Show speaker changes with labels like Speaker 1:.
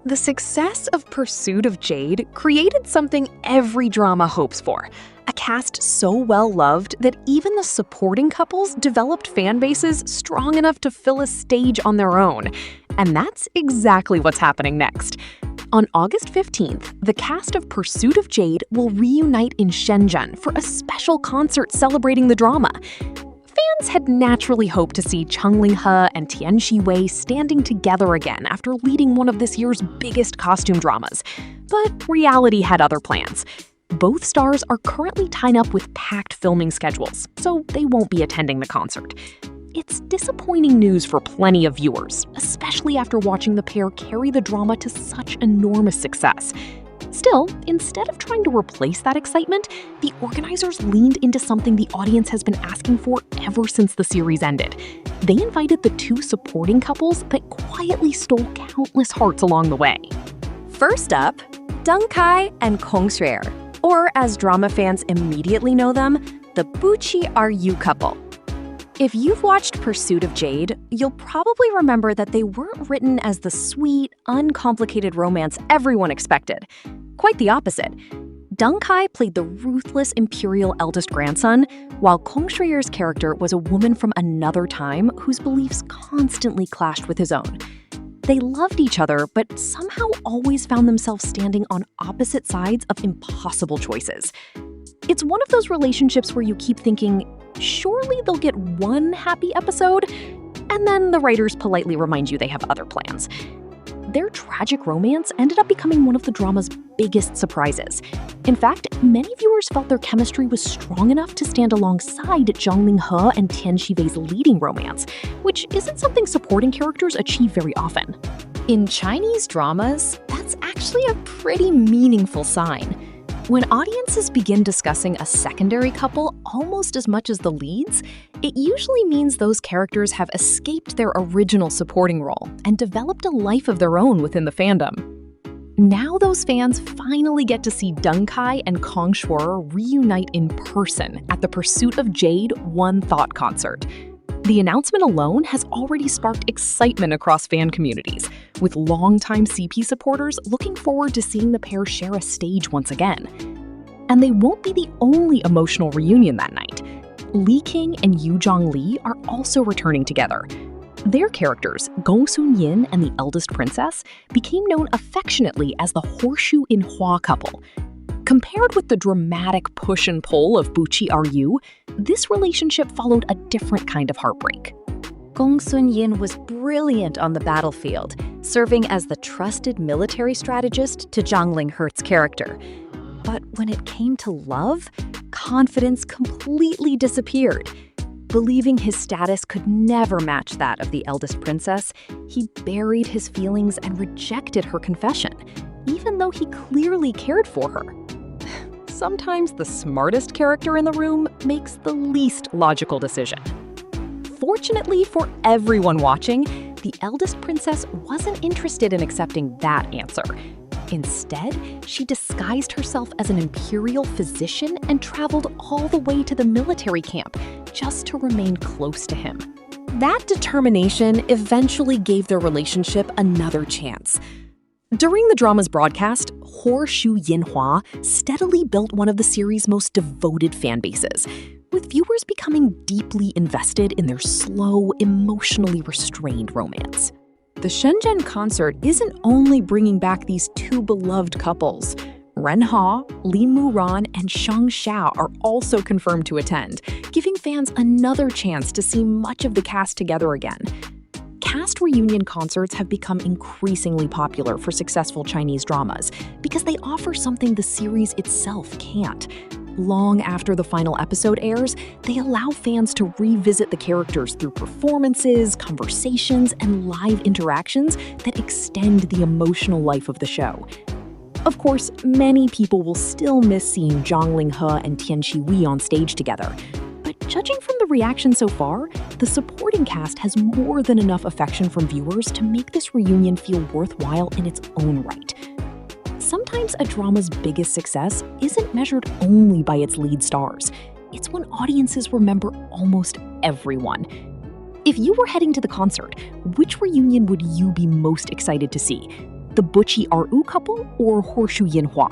Speaker 1: The success of Pursuit of Jade created something every drama hopes for. A cast so well-loved that even the supporting couples developed fan bases strong enough to fill a stage on their own. And that's exactly what's happening next. On August 15th, the cast of Pursuit of Jade will reunite in Shenzhen for a special concert celebrating the drama. Fans had naturally hoped to see Zhang Linghe and Tian Xiwei standing together again after leading one of this year's biggest costume dramas. But reality had other plans. Both stars are currently tied up with packed filming schedules, so they won't be attending the concert. It's disappointing news for plenty of viewers, especially after watching the pair carry the drama to such enormous success. Still, instead of trying to replace that excitement, the organizers leaned into something the audience has been asking for ever since the series ended. They invited the two supporting couples that quietly stole countless hearts along the way.
Speaker 2: First up, Deng Kai and Kong Xue'er, or as drama fans immediately know them, the Buqi Ryu couple. If you've watched Pursuit of Jade, you'll probably remember that they weren't written as the sweet, uncomplicated romance everyone expected. Quite the opposite. Deng Kai played the ruthless imperial eldest grandson, while Kong Xue'er's character was a woman from another time whose beliefs constantly clashed with his own. They loved each other, but somehow always found themselves standing on opposite sides of impossible choices. It's one of those relationships where you keep thinking, surely they'll get one happy episode, and then the writers politely remind you they have other plans. Their tragic romance ended up becoming one of the drama's biggest surprises. In fact, many viewers felt their chemistry was strong enough to stand alongside Zhang Linghe and Tian Xiwei's leading romance, which isn't something supporting characters achieve very often. In Chinese dramas, that's actually a pretty meaningful sign. When audiences begin discussing a secondary couple almost as much as the leads, it usually means those characters have escaped their original supporting role and developed a life of their own within the fandom. Now those fans finally get to see Deng Kai and Kong Xue'er reunite in person at the Pursuit of Jade One Thought concert. The announcement alone has already sparked excitement across fan communities, with longtime CP supporters looking forward to seeing the pair share a stage once again. And they won't be the only emotional reunion that night. Li Qing and Yu Zhongli are also returning together. Their characters, Gongsun Yin and the eldest princess, became known affectionately as the Huo Shu Yin Hua couple. Compared with the dramatic push and pull of Buqi Ryu, this relationship followed a different kind of heartbreak.
Speaker 3: Gongsun Yin was brilliant on the battlefield, serving as the trusted military strategist to Zhang Linghe's character. But when it came to love, confidence completely disappeared. Believing his status could never match that of the eldest princess, he buried his feelings and rejected her confession, even though he clearly cared for her.
Speaker 1: Sometimes the smartest character in the room makes the least logical decision. Fortunately for everyone watching, the eldest princess wasn't interested in accepting that answer. Instead, she disguised herself as an imperial physician and traveled all the way to the military camp just to remain close to him. That determination eventually gave their relationship another chance. During the drama's broadcast, Huo Shu Yin Hua steadily built one of the series' most devoted fan bases, with viewers becoming deeply invested in their slow, emotionally restrained romance. The Shenzhen concert isn't only bringing back these two beloved couples. Ren Ha, Li Muran, and Shang Xiao are also confirmed to attend, giving fans another chance to see much of the cast together again. Cast reunion concerts have become increasingly popular for successful Chinese dramas because they offer something the series itself can't. Long after the final episode airs, they allow fans to revisit the characters through performances, conversations, and live interactions that extend the emotional life of the show. Of course, many people will still miss seeing Zhang Linghe and Tian Xiwei on stage together. But judging from the reaction so far, the supporting cast has more than enough affection from viewers to make this reunion feel worthwhile in its own right. Sometimes a drama's biggest success isn't measured only by its lead stars. It's when audiences remember almost everyone. If you were heading to the concert, which reunion would you be most excited to see? The Buqi Ru couple or Huo Shu Yin Hua?